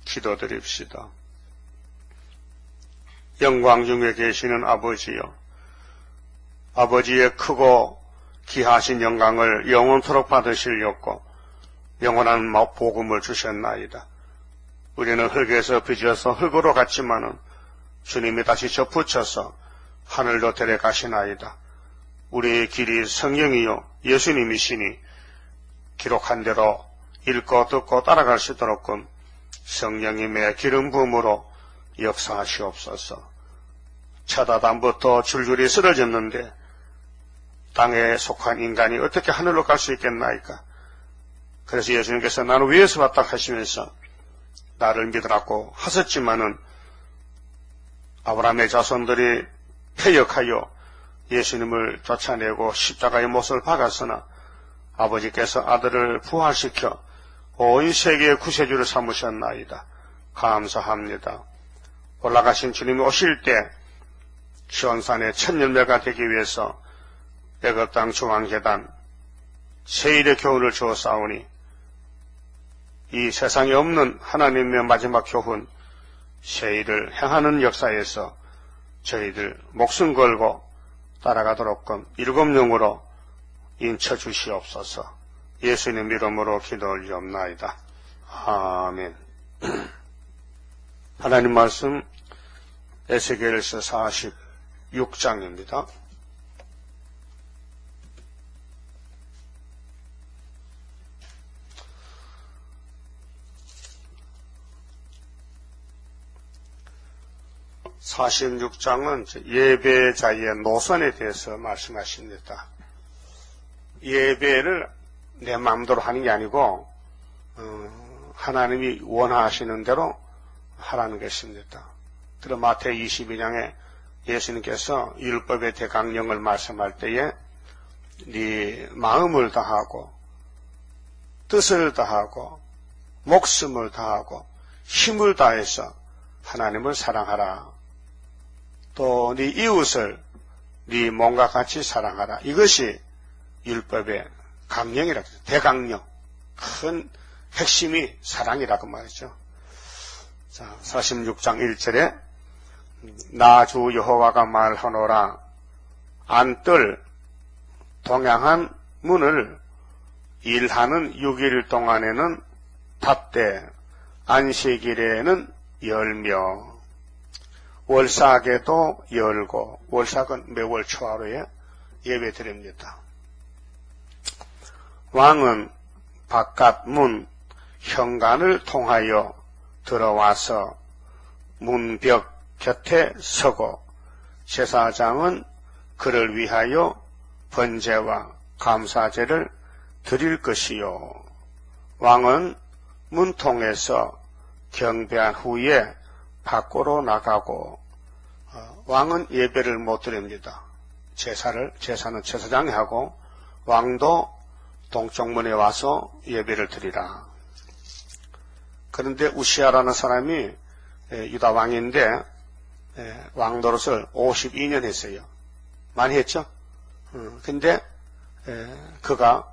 기도드립시다. 영광 중에 계시는 아버지여, 아버지의 크고 귀하신 영광을 영원토록 받으시려고 영원한 복음을 주셨나이다. 우리는 흙에서 빚어서 흙으로 갔지만은 주님이 다시 접붙여서 하늘로 데려가시나이다. 우리의 길이 성령이요 예수님이시니 기록한 대로 읽고 듣고 따라갈 수 있도록끔 성령님의 기름 부음으로 역사하시옵소서. 첫 아담부터 줄줄이 쓰러졌는데 땅에 속한 인간이 어떻게 하늘로 갈 수 있겠나이까? 그래서 예수님께서 나는 위에서 왔다 하시면서 나를 믿으라고 하셨지만은 아브라함의 자손들이 패역하여 예수님을 쫓아내고 십자가의 못을 박았으나 아버지께서 아들을 부활시켜 온 세계의 구세주를 삼으셨나이다. 감사합니다. 올라가신 주님이 오실 때 시온산의 첫 열매가 되기 위해서 애굽 땅 중앙재단 세일의 교훈을 주었사오니 이 세상에 없는 하나님의 마지막 교훈 세일을 행하는 역사에서 저희들 목숨 걸고 따라가도록끔 일곱 영으로 인쳐 주시옵소서. 예수님 이름으로 기도 올리옵나이다. 아멘. 하나님 말씀 에스겔서 46장입니다. (46장은) 예배자의 노선에 대해서 말씀하십니다. 예배를 내 마음대로 하는 게 아니고 하나님이 원하시는 대로 하라는 것입니다. 그리고 마태 22장에 예수님께서 율법의 대강령을 말씀할 때에 네 마음을 다하고 뜻을 다하고 목숨을 다하고 힘을 다해서 하나님을 사랑하라. 또 네 이웃을 네 몸과 같이 사랑하라. 이것이 율법의 강령이라고 해요. 대강령. 큰 핵심이 사랑이라고 말이죠. 자, 46장 1절에 나 주 여호와가 말하노라. 안뜰 동양한 문을 일하는 6일 동안에는 닫되 안식일에는 열며 월삭에도 열고, 월삭은 매월 초하루에 예배 드립니다. 왕은 바깥 문 현관을 통하여 들어와서 문벽 곁에 서고 제사장은 그를 위하여 번제와 감사제를 드릴 것이요. 왕은 문통에서 경배한 후에 밖으로 나가고 왕은 예배를 못 드립니다. 제사는 제사장이 하고 왕도 동쪽문에 와서 예배를 드리라. 그런데 우시아라는 사람이 유다 왕인데 왕노릇을 52년 했어요. 많이 했죠? 근데 그가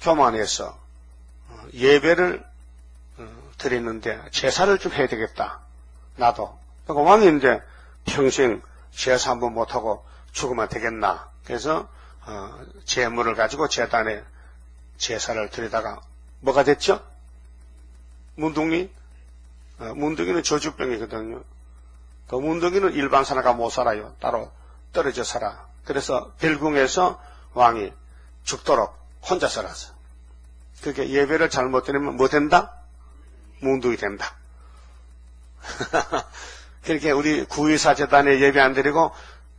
교만해서 예배를 드리는데 제사를 좀 해야 되겠다. 나도. 그러니까 왕인데 평생 제사 한번 못하고 죽으면 되겠나. 그래서 제물을 가지고 제단에 제사를 드리다가 뭐가 됐죠? 문둥이? 문둥이는 저주병이거든요. 그 문둥이는 일반 사람과 못 살아요. 따로 떨어져 살아. 그래서 별궁에서 왕이 죽도록 혼자 살았어. 그렇게 예배를 잘못 드리면 뭐 된다? 문둥이 된다. 그렇게 우리 구의사 재단에 예배 안 드리고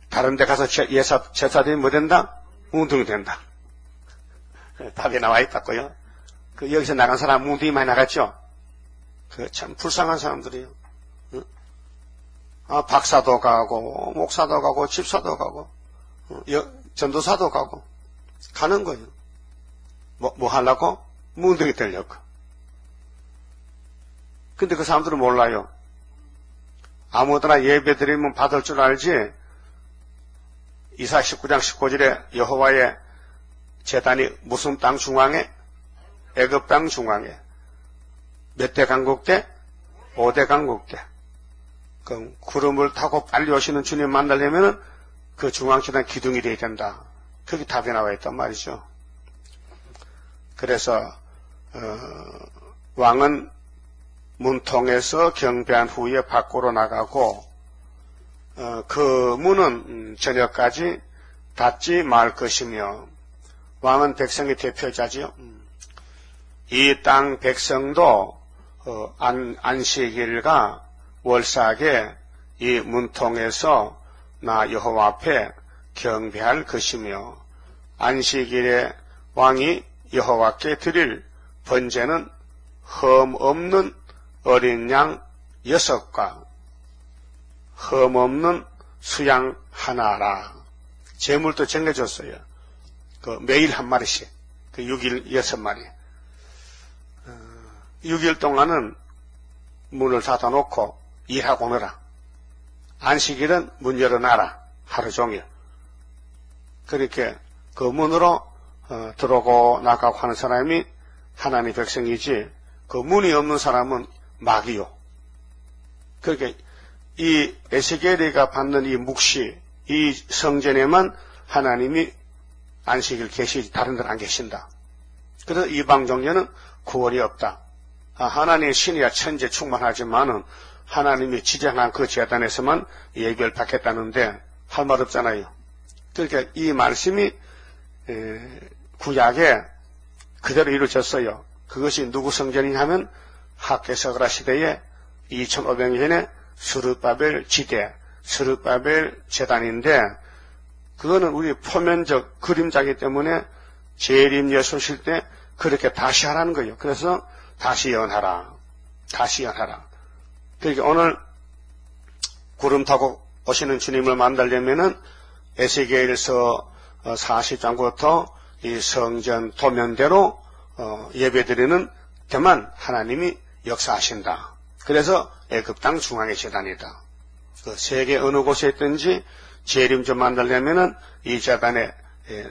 다른 데 가서 제사 드리면 뭐 된다? 문둥이 된다. 답이 나와 있다고요. 그 여기서 나간 사람 문둥이 많이 나갔죠? 그 참 불쌍한 사람들이에요. 응? 박사도 가고 목사도 가고 집사도 가고 전도사도 가고 가는 거예요. 뭐 하려고? 문둥이 되려고. 근데 그 사람들은 몰라요. 아무데나 예배 드리면 받을 줄 알지. 이사 19장 19절에 여호와의 제단이 무슨 땅 중앙에? 애굽 땅 중앙에. 몇 대 강국 때? 5대 강국 때, 그 구름을 타고 빨리 오시는 주님 만나려면은 그 중앙재단 기둥이 돼야 된다. 그게 답이 나와 있단 말이죠. 그래서 왕은 문통에서 경배한 후에 밖으로 나가고 그 문은 저녁까지 닫지 말 것이며, 왕은 백성의 대표자지요. 이 땅 백성도 안식일과 월삭에 이 문통에서 나 여호와 앞에 경배할 것이며, 안식일에 왕이 여호와께 드릴 번제는 흠 없는 어린 양 6과 흠 없는 수양 하나라. 제물도 정해줬어요. 그 매일 한 마리씩, 그 6일 6마리. 6일 동안은 문을 닫아놓고 일하고 오너라. 안식일은 문 열어놔라. 하루 종일. 그렇게 그 문으로 들어오고 나가고 하는 사람이 하나님의 백성이지, 그 문이 없는 사람은 마귀요. 그렇게 이 에스겔이가 받는 이 묵시, 이 성전에만 하나님이 안식일 계시지 다른 데는 안 계신다. 그래서 이방 종교는 구원이 없다. 하나님의 신이야 천재 충만하지만은 하나님이 지정한 그 제단에서만 예배를 받겠다는데 할 말 없잖아요. 그러니까 이 말씀이 구약에 그대로 이루어졌어요. 그것이 누구 성전이냐 하면 학개서그라 시대에 2500년에 스룹바벨 지대, 스룹바벨 제단인데, 그거는 우리 표면적 그림자이기 때문에 재림 예수실 때 그렇게 다시 하라는 거예요. 그래서 다시 연하라. 다시 연하라. 그러니까 오늘 구름 타고 오시는 주님을 만나려면은 에스겔서 40장부터 이 성전 도면대로 예배드리는 데만 하나님이 역사하신다. 그래서 애굽 땅 중앙의 제단이다. 그 세계 어느 곳에 있든지 재림 좀 만들려면은 이 제단에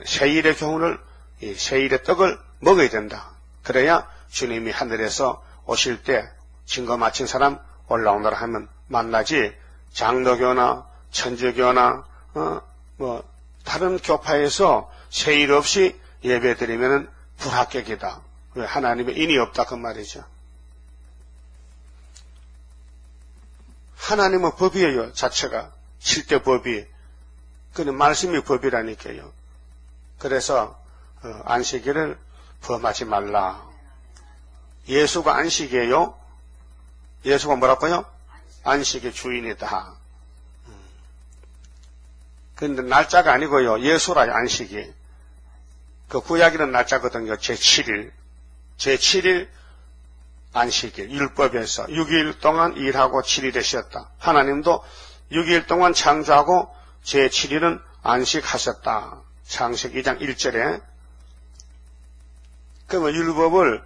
세일의 교훈을, 이 세일의 떡을 먹어야 된다. 그래야 주님이 하늘에서 오실 때 증거 마친 사람 올라오너라 하면 만나지, 장로교나 천주교나 다른 교파에서 세일 없이 예배드리면은 불합격이다. 왜? 하나님의 인이 없다 그 말이죠. 하나님은 법이에요. 자체가 7대 법이. 그는 말씀이 법이라니까요. 그래서 안식일을 범하지 말라. 예수가 안식이에요. 예수가 뭐라고요? 안식의 주인이다. 그런데 날짜가 아니고요. 예수라요. 안식이. 그 구약에는 날짜거든요. 제7일. 제7일 안식일. 율법에서 6일 동안 일하고 7일에 쉬었다. 하나님도 6일 동안 창조하고 제7일은 안식하셨다. 창세기 2장 1절에. 그러면 율법을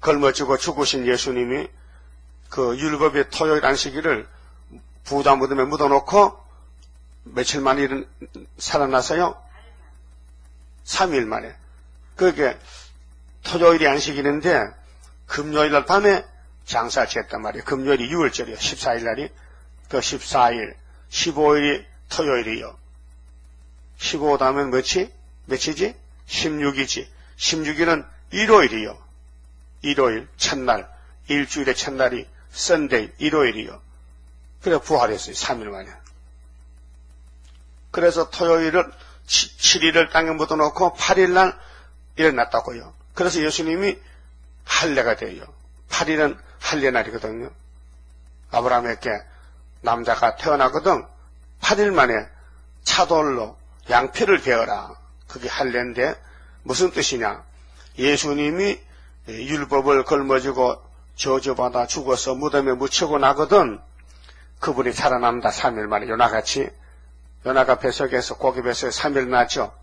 걸머쥐고 죽으신 예수님이 그 율법의 토요일 안식일을 부다 무덤에 묻어놓고 며칠 만에 살아나서요? 3일 만에. 그게 토요일이 안식일인데 금요일 날 밤에 장사 지었단 말이에요. 금요일이 6월절이에요. 14일 날이. 그 14일, 15일이 토요일이요. 15 다음엔 며칠이지? 16이지. 16일은 일요일이요. 일요일, 첫날, 일주일의 첫날이 썬데이, 일요일이요. 그래 부활했어요. 3일 만에. 그래서 토요일을 7일을 땅에 묻어놓고 8일날 일어났다고요. 그래서 예수님이 할례가 돼요. 8일은 할례 날이거든요. 아브라함에게 남자가 태어나거든 8일 만에 차돌로 양피를 베어라. 그게 할례인데 무슨 뜻이냐. 예수님이 율법을 걸머쥐고 저주받아 죽어서 무덤에 묻히고 나거든 그분이 살아남다. 3일 만에 요나같이. 요나가 뱃속에서 고기 뱃속에 3일 났죠.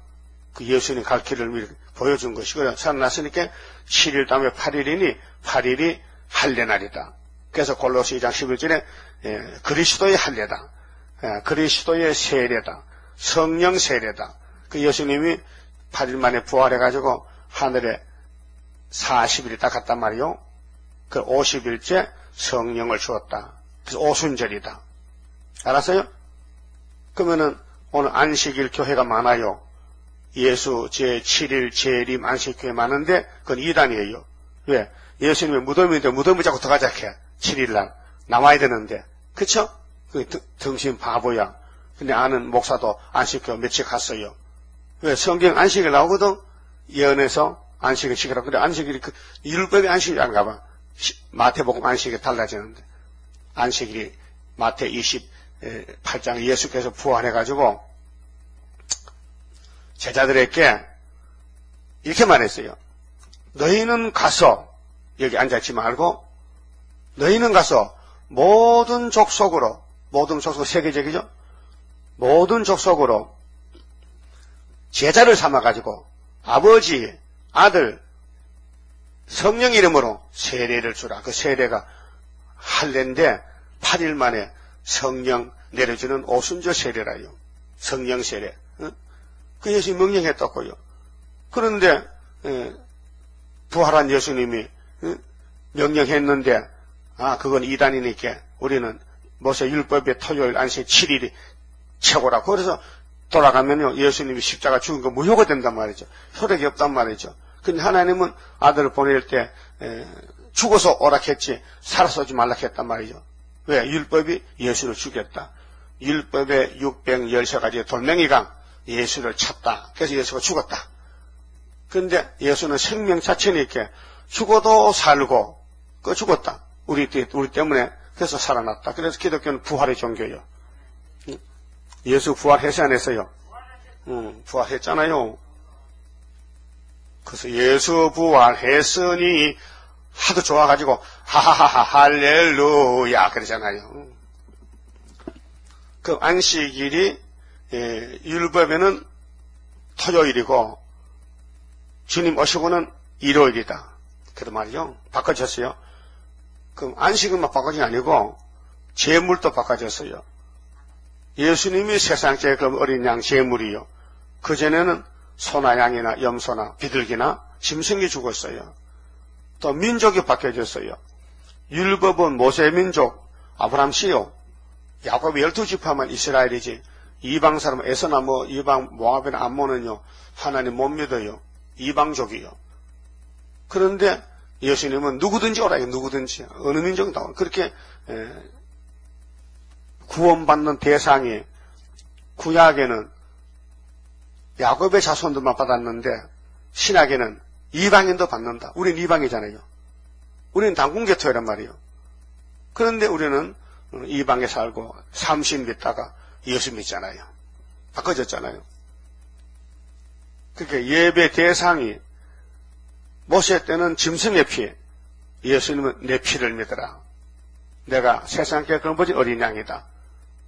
그 예수님 갈 길을 보여준 것이고요. 살아났으니까 7일 다음에 8일이니 8일이 할례날이다. 그래서 골로새 2장 11절에 그리스도의 할례다. 그리스도의 세례다. 성령 세례다. 그 예수님이 8일 만에 부활해가지고 하늘에 40일이 딱 갔단 말이요. 그 50일째 성령을 주었다. 그래서 오순절이다. 알았어요? 그러면은 오늘 안식일 교회가 많아요. 예수 제7일 재림 안식교회 많은데 그건 이단이에요. 왜? 예수님의 무덤인데 무덤을 자꾸 들어가자 해. 7일날 나와야 되는데. 그쵸? 그 등신 바보야. 근데 아는 목사도 안식교회 며칠 갔어요. 왜? 성경 안식일 나오거든? 예언에서 안식일 지키라고. 그래, 안식일이 율법의 안식일이 아닌가 봐. 마태복음 안식일이 달라지는데. 안식일이 마태 28장 예수께서 부활해가지고 제자들에게 이렇게 말했어요. 너희는 가서, 여기 앉아있지 말고, 너희는 가서 모든 족속으로, 세계적이죠? 모든 족속으로 제자를 삼아가지고 아버지, 아들, 성령 이름으로 세례를 주라. 그 세례가 할례인데 8일 만에 성령 내려주는 오순절 세례라요. 성령 세례. 그 예수님이 명령했다고요. 그런데 부활한 예수님이 명령했는데 그건 이단이니까 우리는 모세 율법의 토요일 안식 7일이 최고라. 그래서 돌아가면요 예수님이 십자가 죽은 거 무효가 된단 말이죠. 효력이 없단 말이죠. 근데 하나님은 아들을 보낼 때 죽어서 오락했지 살아서 오지 말라 했단 말이죠. 왜? 율법이 예수를 죽였다. 율법의 613가지의 돌멩이가 예수를 찼다. 그래서 예수가 죽었다. 그런데 예수는 생명 자체니까 죽어도 살고 죽었다. 우리 때문에 그래서 살아났다. 그래서 기독교는 부활의 종교예요. 예수 부활했어요 안 했어요? 부활했잖아요. 그래서 예수 부활했으니 하도 좋아가지고 하하하하 할렐루야 그러잖아요. 그 안식일이 율법에는 토요일이고 주님 오시고는 일요일이다. 그런 말이죠. 바꿔졌어요. 그럼 안식일만 바꿔진 게 아니고 제물도 바꿔졌어요. 예수님이 세상째 그 어린 양 제물이요. 그전에는 소나 양이나 염소나 비둘기나 짐승이 죽었어요. 또 민족이 바뀌어졌어요. 율법은 모세 민족 아브라함 씨요. 야곱의 12지파만 이스라엘이지 이방 사람 에서나 이방 모압이나 암몬은요 하나님 못 믿어요. 이방족이요. 그런데 예수님은 누구든지 오라. 누구든지 어느 민족이 다 그렇게 구원받는 대상이 구약에는 야곱의 자손들만 받았는데 신약에는 이방인도 받는다. 우린 이방이잖아요. 우리는 당군계토란 말이에요. 그런데 우리는 이방에 살고 30 믿다가 예수 믿잖아요. 바꿔졌잖아요. 그러니까 예배 대상이 모세 때는 짐승의 피, 예수님은 내 피를 믿어라. 내가 세상에 근본이 어린 양이다.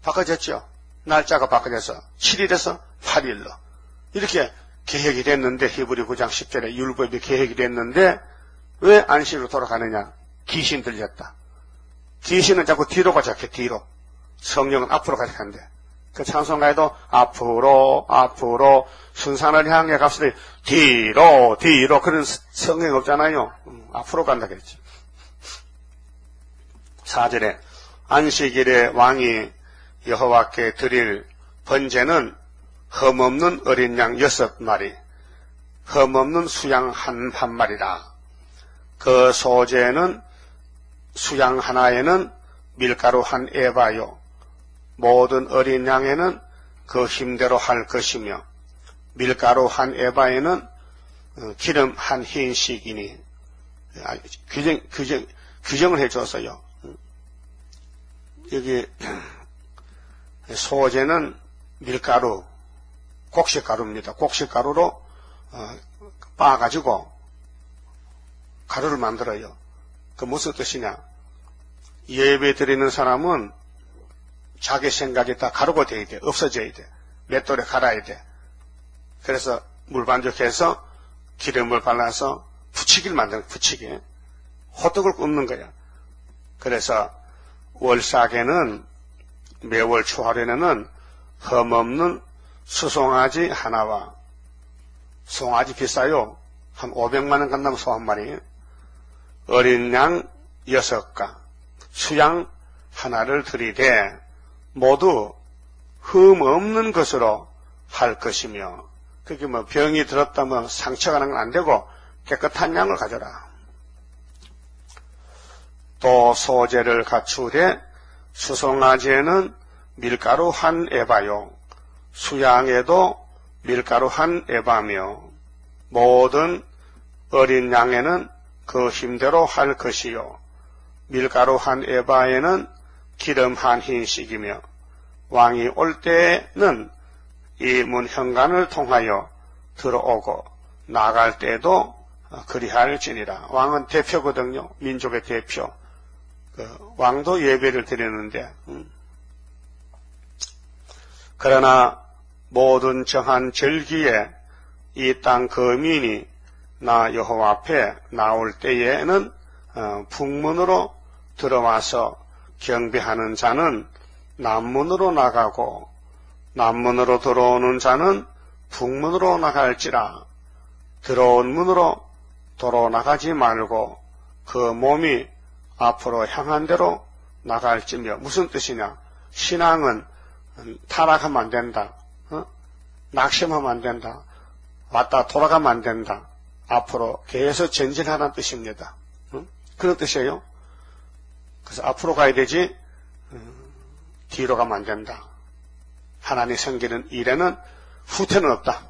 바꿔졌죠. 날짜가 바꿔져서 7일에서 8일로 이렇게 계획이 됐는데 히브리 9장 10절에 율법이 계획이 됐는데 왜 안식으로 돌아가느냐? 귀신 들렸다. 귀신은 자꾸 뒤로 가자해. 뒤로. 성령은 앞으로 가자한대. 그 찬송가에도 앞으로 순산을 향해 갑시다. 뒤로 그런 성경 없잖아요. 앞으로 간다 그랬지. 4절에 안식일에 왕이 여호와께 드릴 번제는 흠없는 어린 양 6마리, 흠없는 수양 한 마리라. 그 소재는 수양 하나에는 밀가루 한 에바요. 모든 어린 양에는 그 힘대로 할 것이며 밀가루 한 에바에는 기름 한 흰씩이니 규정을 해줬어요. 여기 소재는 밀가루, 곡식가루입니다. 곡식가루로 빻아가지고 가루를 만들어요. 그 무슨 뜻이냐? 예배 드리는 사람은 자기 생각이 다 가루가 돼야 돼. 없어져야 돼. 맷돌에 갈아야 돼. 그래서 물 반죽해서 기름을 발라서 부치기를 만드는 부치기. 호떡을 굽는 거야. 그래서 월삭에는 매월 초하련에는 흠없는 수송아지 하나와 송아지 비싸요. 한 500만 원 간다면 소 한 마리. 어린 양 6가 수양 하나를 드리되 모두 흠 없는 것으로 할 것이며, 그게 뭐 병이 들었다면 상처가 난 건 안 되고 깨끗한 양을 가져라. 또 소재를 갖추되 수송아지에는 밀가루 한 에바요, 수양에도 밀가루 한 에바며, 모든 어린 양에는 그 힘대로 할 것이요, 밀가루 한 에바에는 기름 한 흰씩이며, 왕이 올 때에는 이 문 현관을 통하여 들어오고 나갈 때도 그리할지니라. 왕은 대표거든요. 민족의 대표. 왕도 예배를 드리는데, 그러나 모든 정한 절기에 이 땅 거민이 나 여호와 앞에 나올 때에는 북문으로 들어와서 경배하는 자는 남문으로 나가고 남문으로 들어오는 자는 북문으로 나갈지라. 들어온 문으로 도로 나가지 말고 그 몸이 앞으로 향한 대로 나갈지며. 무슨 뜻이냐? 신앙은 타락하면 안 된다. 낙심하면 안 된다. 왔다 돌아가면 안 된다. 앞으로 계속 전진하라는 뜻입니다. 그런 뜻이에요. 그래서 앞으로 가야 되지 뒤로 가면 안 된다. 하나님 섬기는 일에는 후퇴는 없다.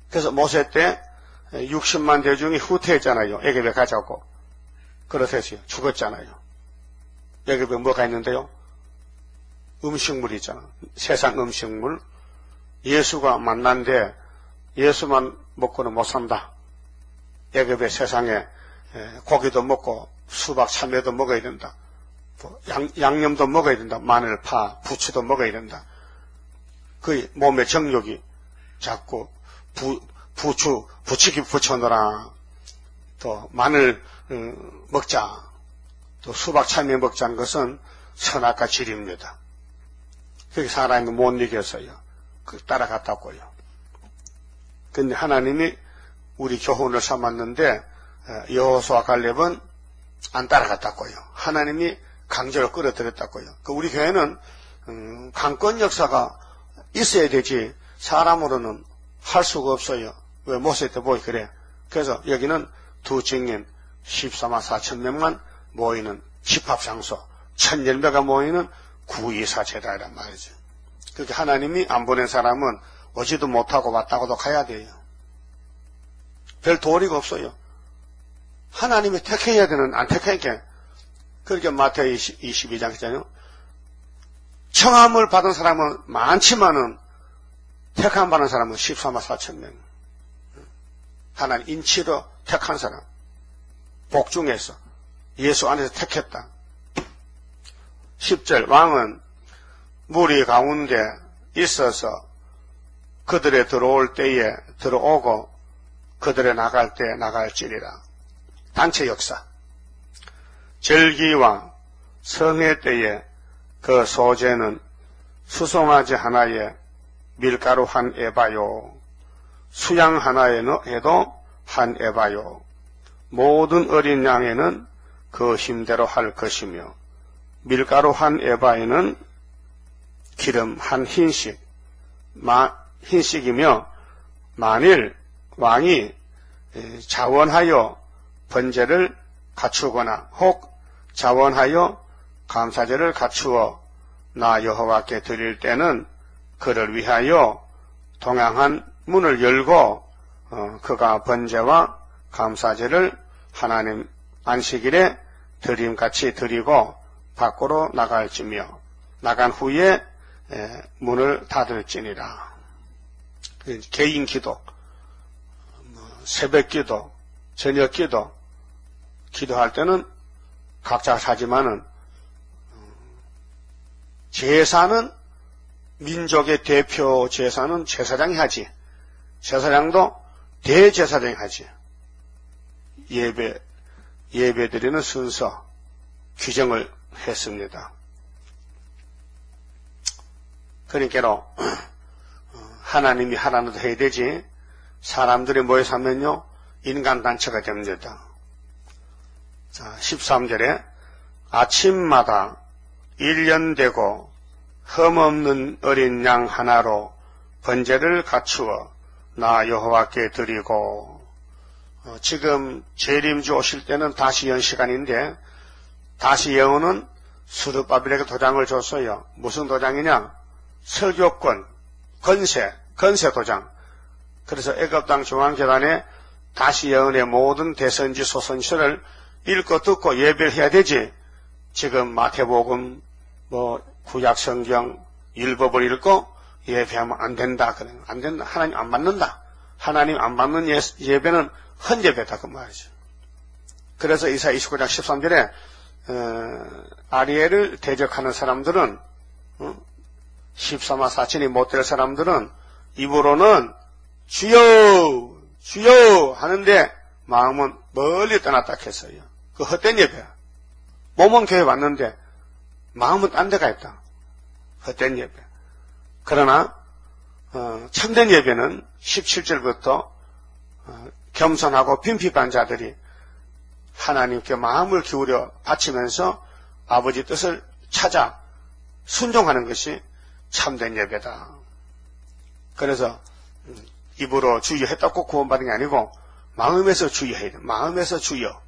그래서 모세 때 60만 대중이 후퇴했잖아요. 애굽에 가자고. 그렇대서요. 죽었잖아요. 애굽에 뭐가 있는데요? 음식물이 있잖아. 세상 음식물. 예수가 만난데 예수만 먹고는 못 산다. 애굽의 세상에 고기도 먹고 수박, 참외도 먹어야 된다. 양념도 먹어야 된다. 마늘, 파, 부추도 먹어야 된다. 그 몸의 정욕이 자꾸 부추기 붙여놓으라. 또 마늘 먹자. 또 수박, 참외 먹자는 것은 선악과 질입니다. 그게 사람이 못 이겨서요. 따라갔다고요. 근데 하나님이 우리 교훈을 삼았는데 여호수아 갈렙은 안 따라갔다고요. 하나님이 강제로 끌어들였다고요. 우리 교회는 강권 역사가 있어야 되지 사람으로는 할 수가 없어요. 왜 모세 때 보이 그래. 그래서 여기는 두 증인 14만 4천 명만 모이는 집합장소, 1000열매가 모이는 구이사 제다이란 말이죠. 그렇게 하나님이 안 보낸 사람은 오지도 못하고 왔다고도 가야 돼요. 별 도리가 없어요. 하나님이 택해야 되는 안 택하니까. 그렇게 마태오 22장 있잖아요. 청함을 받은 사람은 많지만은 택함 받은 사람은 14만 4천 명. 하나님 인치로 택한 사람. 복중에서 예수 안에서 택했다. 10절 왕은 무리 가운데 있어서 그들의 들어올 때에 들어오고 그들의 나갈 때 나갈지니라. 단체 역사. 절기와 성회 때에 그 소재는 수송아지 하나에 밀가루 한 에바요, 수양 하나에도 한 에바요, 모든 어린 양에는 그 힘대로 할 것이며, 밀가루 한 에바에는 기름 한 흰씩, 흰씩이며, 만일 왕이 자원하여 번제를 갖추거나 혹 자원하여 감사제를 갖추어 나 여호와께 드릴 때는 그를 위하여 동양한 문을 열고 그가 번제와 감사제를 하나님 안식일에 드림같이 드리고 밖으로 나갈지며 나간 후에 문을 닫을지니라. 개인 기도, 새벽 기도, 저녁 기도, 기도할 때는 각자 하지만은 제사는 민족의 대표 제사는 제사장이 하지. 제사장도 대제사장이 하지. 예배 드리는 순서 규정을 했습니다. 그러니까 하나님이 하라는 대로 해야 되지. 사람들이 모여서 하면요 인간단체가 됩니다. 자, 13절에 아침마다 1년 되고 흠없는 어린 양 하나로 번제를 갖추어 나 여호와께 드리고, 지금 재림주 오실 때는 다시연 시간인데, 다시연은 스룹바벨에게 도장을 줬어요. 무슨 도장이냐? 설교권, 건세 도장. 그래서 애굽 땅 중앙재단에 다시연의 모든 대선지 소선지를 읽고 듣고 예배를 해야 되지. 지금 마태복음, 구약성경, 율법을 읽고 예배하면 안 된다. 안 된다. 하나님 안 받는다. 하나님 안 받는 예배는 헌예배다. 그 말이죠. 그래서 이사야 29장 13절에, 아리엘을 대적하는 사람들은, 14만 4천이 못 될 사람들은 입으로는 주여, 주여 하는데 마음은 멀리 떠났다 했어요. 그 헛된 예배야. 몸은 교회 왔는데 마음은 딴 데가 있다. 헛된 예배. 그러나 참된 예배는 17절부터 겸손하고 빈핍한 자들이 하나님께 마음을 기울여 바치면서 아버지 뜻을 찾아 순종하는 것이 참된 예배다. 그래서 입으로 주여 했다고 구원받는 게 아니고 마음에서 주여 해야 돼. 마음에서 주여.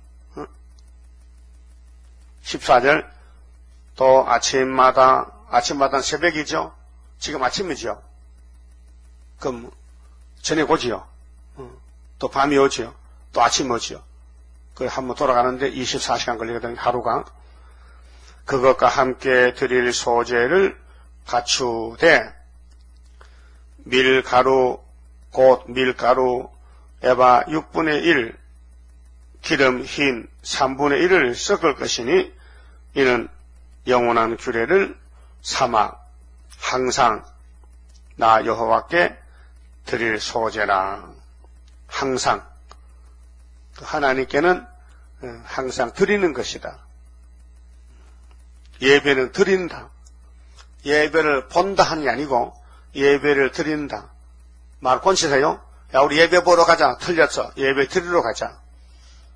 14절 또 아침마다 새벽이죠. 지금 아침이죠. 그럼 저녁 오지요. 또 밤이 오지요. 또 아침 오지요. 그 한번 돌아가는데 24시간 걸리거든요. 하루가. 그것과 함께 드릴 소재를 갖추되 밀가루 곧 밀가루 에바 6분의 1 기름 흰 3분의 1을 섞을 것이니 이는 영원한 규례를 삼아 항상 나 여호와께 드릴 소재라. 항상 하나님께는 항상 드리는 것이다. 예배는 드린다. 예배를 본다 하는 게 아니고 예배를 드린다. 말 꼰치세요? 야, 우리 예배 보러 가자. 틀렸어. 예배 드리러 가자.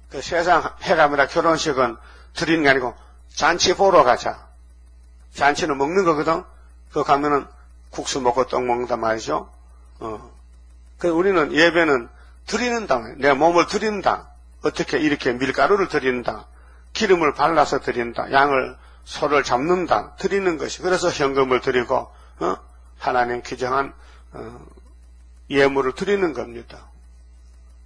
그 세상 해감이나 결혼식은 드리는 게 아니고 잔치 보러 가자. 잔치는 먹는 거거든. 그 가면은 국수 먹고 떡 먹는단 말이죠. 그 우리는 예배는 드리는다. 내 몸을 드린다. 어떻게 이렇게 밀가루를 드린다. 기름을 발라서 드린다. 양을 소를 잡는다. 드리는 것이. 그래서 현금을 드리고 하나님 규정한 예물을 드리는 겁니다.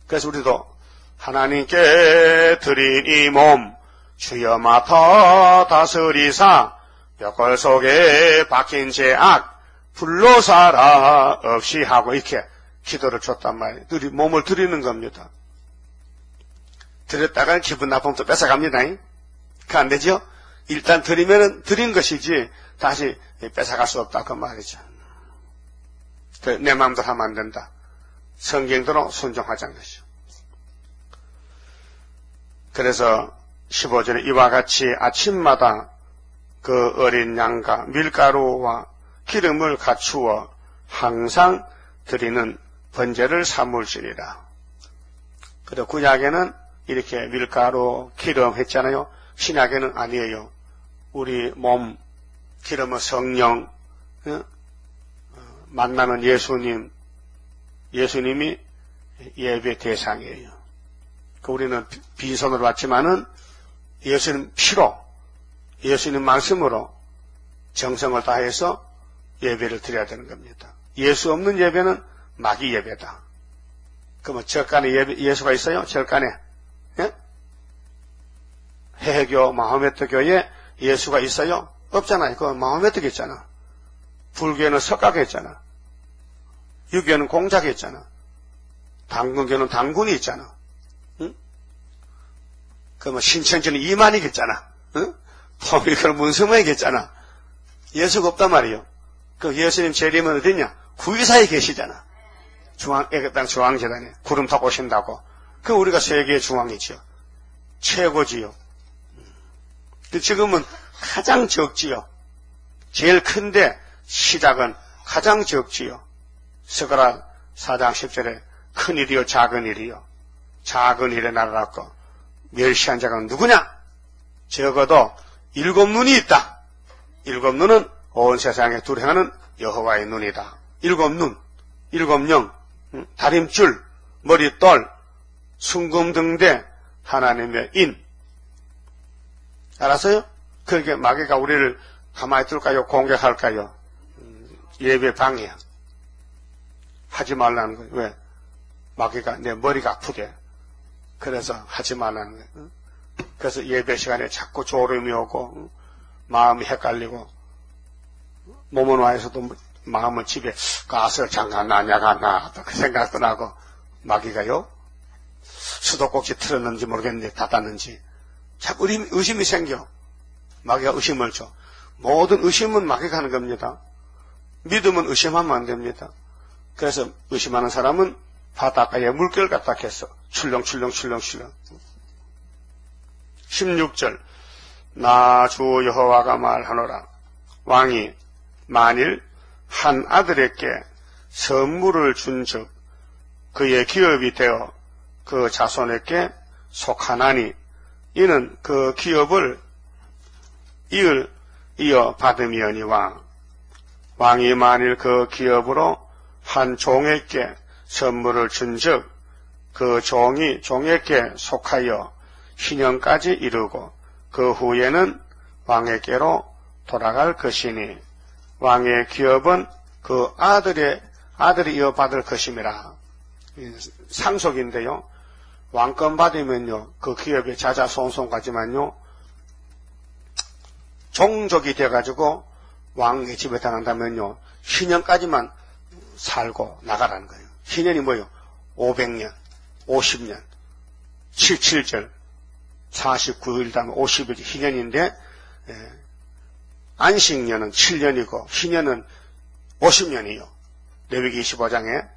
그래서 우리도 하나님께 드린 이 몸 주여 맡아 다스리사 벽걸 속에 박힌 죄악 불로사라 없이 하고 이렇게 기도를 줬단 말이에요. 몸을 드리는 겁니다. 드렸다가 기분 나쁘면 또 뺏어갑니다. 그 안 되죠? 일단 드리면은 드린 것이지 다시 뺏어갈 수 없다 그 말이죠. 내 마음대로 하면 안 된다. 성경대로 순종하자는 것이죠. 그래서 15절에 이와 같이 아침마다 그 어린 양과 밀가루와 기름을 갖추어 항상 드리는 번제를 삼을지니라. 그리고 구약에는 이렇게 밀가루, 기름 했잖아요. 신약에는 아니에요. 우리 몸, 기름은 성령, 만나는 예수님이 예배 대상이에요. 우리는 빈손으로 왔지만은 예수님 피로, 예수님 말씀으로 정성을 다해서 예배를 드려야 되는 겁니다. 예수 없는 예배는 마귀 예배다. 그러면 절간에 예수가 있어요? 절간에. 예? 해외교, 마호메트 교에 예수가 있어요? 없잖아요. 그건 마호메트가 있잖아. 불교에는 석가가 있잖아. 유교에는 공자가 있잖아. 당군교는 당군이 있잖아. 응? 그러면 신천지는 이만희가 있잖아. 응? 포미크는 문성만이 있잖아. 예수가 없단 말이에요. 그 예수님 재림은 어디냐? 구유사에 계시잖아. 애굽 땅 중앙재단에 구름 타고 오신다고. 그 우리가 세계의 중앙이지요. 최고지요. 지금은 가장 적지요. 제일 큰데 시작은 가장 적지요. 스가랴 4장 10절에 큰 일이요 작은 일이요. 작은 일에 나라라고 멸시한 자가 누구냐? 적어도 일곱 눈이 있다. 일곱 눈은 온 세상에 두려하는 여호와의 눈이다. 일곱 눈, 일곱 영, 다림줄, 머리돌, 순금등대, 하나님의 인. 알았어요? 그렇게 마귀가 우리를 가만히 둘까요? 공격할까요? 예배 방해야. 하지 말라는 거예요. 왜? 마귀가 내 머리가 아프대. 그래서 하지 말라는 거예요. 그래서 예배 시간에 자꾸 졸음이 오고 마음이 헷갈리고 몸은 와에서도 마음은 집에 가서 장가 나냐가 나 그 생각도 나고 마귀가요 수도꼭지 틀었는지 모르겠는데 닫았는지 자꾸 의심이 생겨. 마귀가 의심을 줘. 모든 의심은 마귀가 하는 겁니다. 믿음은 의심하면 안 됩니다. 그래서 의심하는 사람은 바닷가에 물결 갖다 겠어. 출렁출렁 16절 나 주 여호와가 말하노라. 왕이 만일 한 아들에게 선물을 준즉 그의 기업이 되어 그 자손에게 속하나니 이는 그 기업을 이어 받음이니와 왕이 만일 그 기업으로 한 종에게 선물을 준즉 그 종에게 속하여 희년까지 이르고 그 후에는 왕에게로 돌아갈 것이니 왕의 기업은 그 아들이 이어받을 것임이라. 상속인데요. 왕권 받으면요 그 기업의 자자손손까지만요 종족이 돼가지고 왕의 집에 당한다면요 희년까지만 살고 나가라는 거예요. 희년이 뭐예요? 500년, 50년, 77절, 49일 다음 50일 희년인데 안식년은 7년이고 희년은 50년이요. 레위기 25장에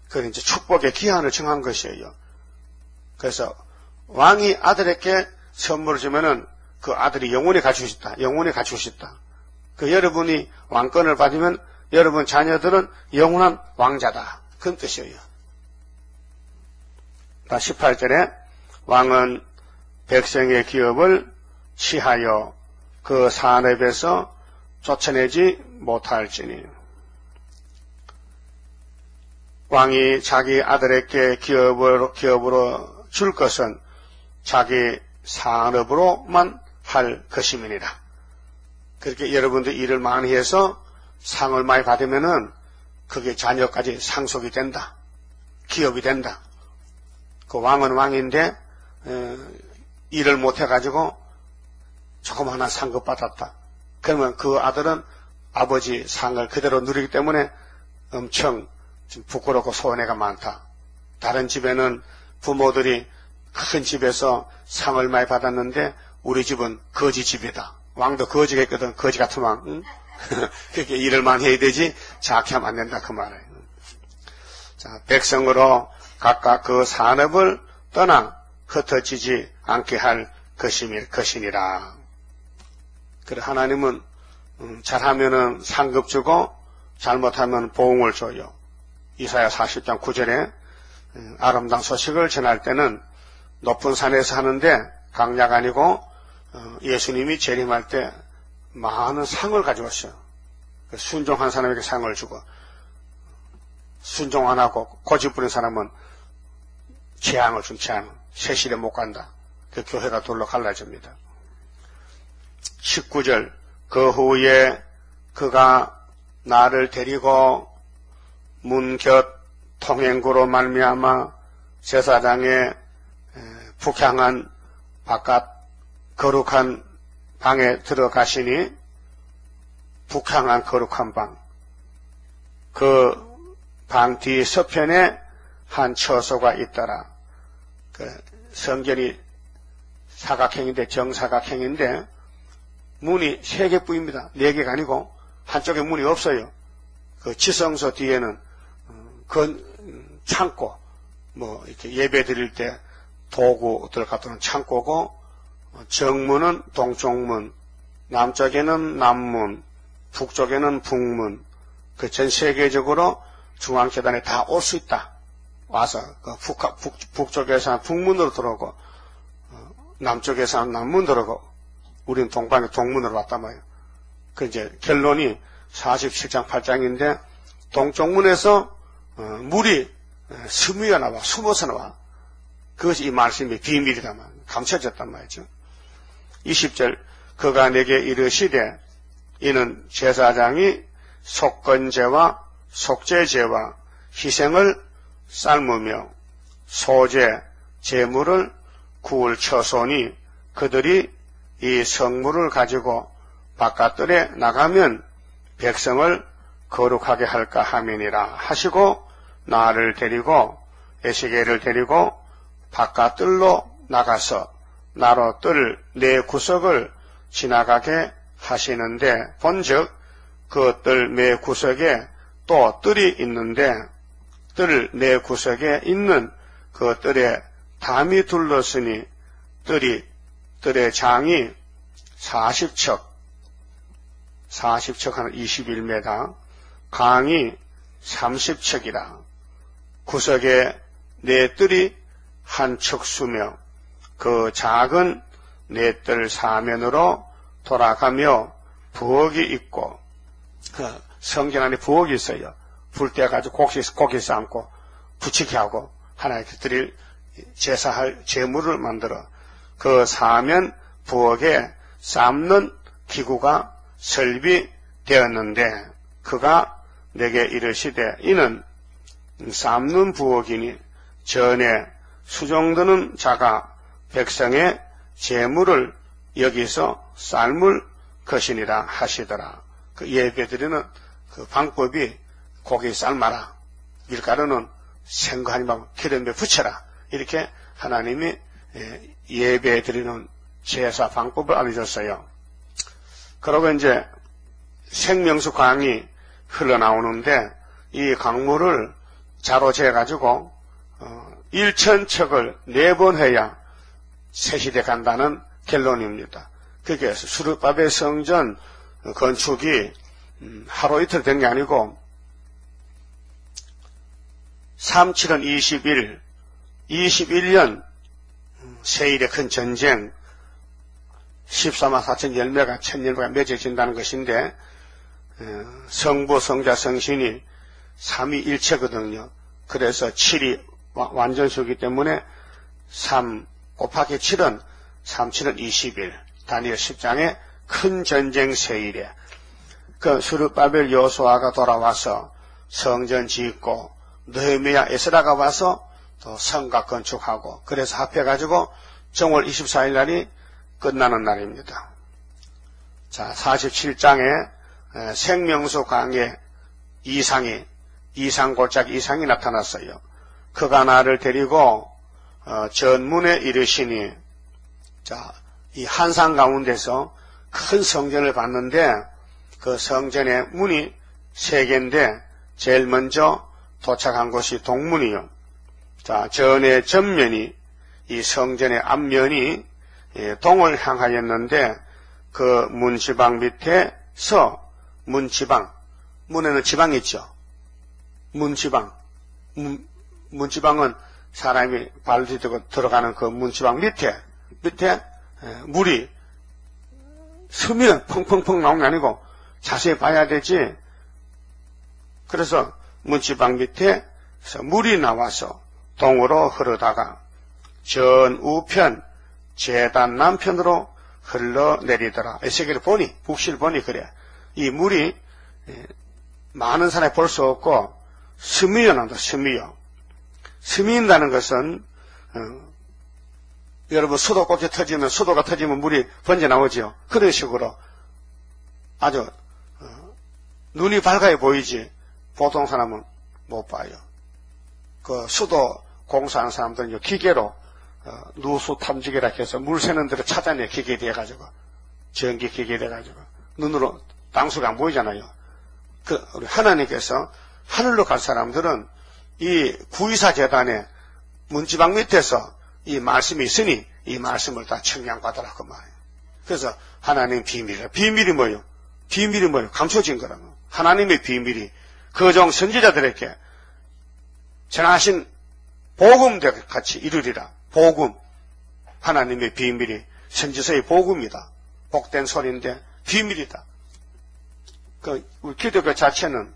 그 이제 축복의 기한을 정한 것이에요. 그래서 왕이 아들에게 선물을 주면은 그 아들이 영원히 갖추고 싶다. 영원히 갖추고 싶다. 그 여러분이 왕권을 받으면 여러분 자녀들은 영원한 왕자다. 그런 뜻이에요. 18절에 왕은 백성의 기업을 취하여 그 산업에서 쫓아내지 못할지니 왕이 자기 아들에게 기업으로 줄 것은 자기 산업으로만 할 것임이니라. 그렇게 여러분들 일을 많이 해서 상을 많이 받으면은 그게 자녀까지 상속이 된다. 기업이 된다. 그 왕은 왕인데 일을 못해가지고 조금 하나 상급 받았다. 그러면 그 아들은 아버지 상을 그대로 누리기 때문에 엄청 좀 부끄럽고 손해가 많다. 다른 집에는 부모들이 큰 집에서 상을 많이 받았는데 우리 집은 거지 집이다. 왕도 거지가 있거든. 거지 같은 왕. 응? 그렇게 일을 많이 해야 되지 작게하면 안 된다 그 말이에요. 자, 백성으로 각각 그 산업을 떠나 흩어지지 않게 할 것이니라. 그래 하나님은 잘하면은 상급 주고 잘못하면 보응을 줘요. 이사야 40장 9절에 아름다운 소식을 전할 때는 높은 산에서 하는데 강야가 아니고 예수님이 재림할 때 많은 상을 가져왔어요. 순종한 사람에게 상을 주고 순종 안 하고 고집 부린 사람은 재앙을 준 재앙. 세실에 못 간다. 그 교회가 돌로 갈라집니다. 19절 그 후에 그가 나를 데리고 문 곁 통행구로 말미암아 제사장의 북향한 바깥 거룩한 방에 들어가시니 북향한 거룩한 방. 그 방 뒤 서편에 한 처소가 있더라. 그 성전이 사각형인데 정사각형인데 문이 3개뿐입니다. 4개가 아니고 한쪽에 문이 없어요. 그 지성소 뒤에는 창고, 뭐 이렇게 예배 드릴 때 도구들 갖다 놓은 창고고 정문은 동쪽문, 남쪽에는 남문, 북쪽에는 북문. 그 전 세계적으로 중앙재단에 다 올 수 있다. 와서 그 북쪽에서는 북문으로 들어오고 남쪽에서는 남문 들어오고 우리는 동방의 동문으로 왔단 말이에요. 그 이제 결론이 47장 8장인데 동쪽문에서 물이 스미어 나와, 숨어서 나와. 그것이 이 말씀의 비밀이란 말이에요. 감춰졌단 말이죠. 20절 그가 내게 이르시되 이는 제사장이 속건제와 속죄제와 희생을 삶으며 소제, 제물을 구울 처소니 그들이 이 성물을 가지고 바깥들에 나가면 백성을 거룩하게 할까 함이니라 하시고 나를 데리고 에스겔을 데리고 바깥들로 나가서 나로 뜰 네 구석을 지나가게 하시는데 본즉 그 뜰 네 구석에 또 뜰이 있는데 뜰 네 구석에 있는 그 뜰에 담이 둘렀으니 뜰의 장이 40척 하는 21m, 강이 30척이라. 구석에 네 뜰이 한 척수며 그 작은 네 뜰 사면으로 돌아가며 부엌이 있고 성전 안에 부엌이 있어요. 불 떼가지고 고기 삶고 부치게 하고 하나님께 드릴 제사할 제물을 만들어 그 사면 부엌에 삶는 기구가 설비되었는데 그가 내게 이르시되 이는 삶는 부엌이니 전에 수종드는 자가 백성의 제물을 여기서 삶을 것이니라 하시더라. 그 예배드리는 그 방법이 고기 삶아라. 밀가루는 생거하지 말고 기름에 붙여라. 이렇게 하나님이 예배드리는 제사 방법을 알려줬어요. 그러고 이제 생명수 강이 흘러나오는데 이 강물을 자로 재가지고 1,000척을 4번 해야 세시대 간다는 결론입니다. 그게 수르바벨 성전 건축이 하루 이틀 된 게 아니고 37년 21년 세일의 큰 전쟁 14만 4천 열매가 천열매가 맺어진다는 것인데 성부 성자 성신이 삼위일체거든요. 그래서 7이 완전수이기 때문에 3 곱하기 7은 37은 20일 다니엘 10장의 큰 전쟁 세일에 그 수르바벨 여호수아가 돌아와서 성전 짓고 느헤미야 에스라가 와서 또 성곽 건축하고 그래서 합해가지고 정월 24일 날이 끝나는 날입니다. 자, 47장에 생명수 강의 이상골짜기 이상이 나타났어요. 그가 나를 데리고 전문에 이르시니 자, 이 한산 가운데서 큰 성전을 봤는데 그 성전의 문이 3개인데 제일 먼저 도착한 곳이 동문이요. 자, 전의 전면이 이 성전의 앞면이 동을 향하였는데 그 문지방 밑에서 문지방, 문에는 지방이 있죠. 문지방은 사람이 발 디디고 들어가는 그 문지방 밑에 물이 스며 펑펑펑 나온 게 아니고 자세히 봐야 되지. 그래서 문지방 밑에서 물이 나와서 동으로 흐르다가 전우편 제단 남편으로 흘러내리더라. 에스겔을 보니 북실 보니 그래. 이 물이 많은 사람이 볼 수 없고 스미어 난다. 스미인다는 것은 여러분 수도꼭지 터지면 수도가 터지면 물이 번져 나오죠. 그런 식으로 아주 눈이 밝아야 보이지 보통 사람은 못 봐요. 그 수도 공사하는 사람들은 기계로 누수 탐지기라 해서 물 새는 데를 찾아내 기계 돼가지고 전기 기계 돼가지고 눈으로 당수가 안 보이잖아요. 우리 하나님께서 하늘로 갈 사람들은 이 구이사 재단에 문지방 밑에서 이 말씀이 있으니 이 말씀을 다 청량받으라 그 말이에요. 그래서 하나님 비밀이 뭐예요? 감춰진 거라고. 하나님의 비밀이 그종 선지자들에게 전하신 복음들 같이 이루리라. 복음. 하나님의 비밀이 선지서의 복음이다. 복된 소리인데 비밀이다. 우리 기독교 자체는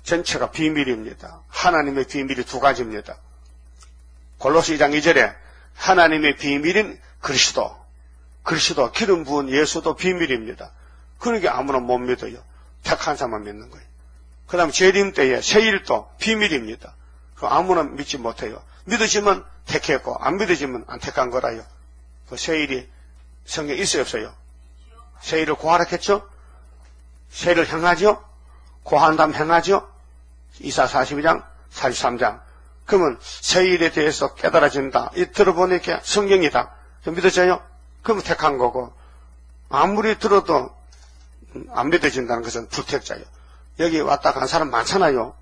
전체가 비밀입니다. 하나님의 비밀이 두 가지입니다. 골로새 2장 2절에 하나님의 비밀인 그리스도, 기름 부은 예수도 비밀입니다. 그러니까 아무나 못 믿어요. 택한 사람만 믿는 거예요. 그 다음에 재림 때에 세일도 비밀입니다. 아무나 믿지 못해요. 믿어지면 택했고 안 믿어지면 안 택한 거라요. 그 세일이 성경에 있어요, 없어요? 세일을 고하라 했죠? 세일을 행하죠? 고한 다음 행하죠? 이사 42장, 43장. 그러면 세일에 대해서 깨달아진다. 이 들어보니까 성경이다. 믿어져요? 그러면 택한 거고, 아무리 들어도 안 믿어진다는 것은 불택자예요. 여기 왔다 간 사람 많잖아요.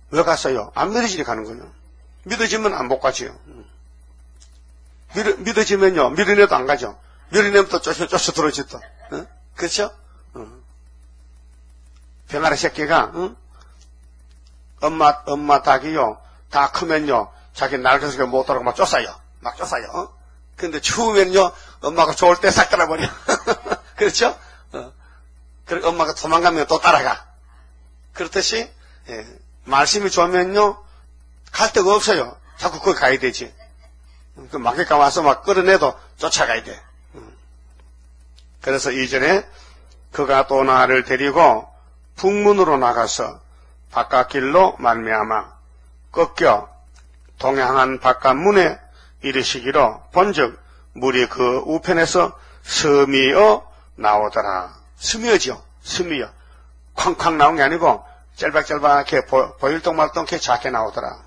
왜 갔어요? 안 믿어지니까 가는 거예요. 믿어지면 안 못 가지요. 믿어지면요, 미련해도 안 가죠. 미련해면 또 쫓아 들어오지 또. 응? 그렇죠? 병아리 새끼가, 응? 엄마 닭이요, 다 크면요, 자기 날개서 못 따라고 막 쫓아요. 근데 추우면요, 엄마가 좋을 때 싹 따라버려. 그렇죠? 그리고 엄마가 도망가면 또 따라가. 그렇듯이, 말씀이 좋으면요, 갈 데가 없어요. 자꾸 거기 가야 되지. 그 마귀가 와서 막 끌어내도 쫓아가야 돼. 그래서 이전에 그가 또 나를 데리고 북문으로 나가서 바깥길로 말미암아 꺾여 동향한 바깥문에 이르시기로 본즉 물이 그 우편에서 스미어 나오더라. 스미어죠. 스미어. 쾅쾅 나온 게 아니고 짤박짤박하게 보일동 말동하게 작게 나오더라.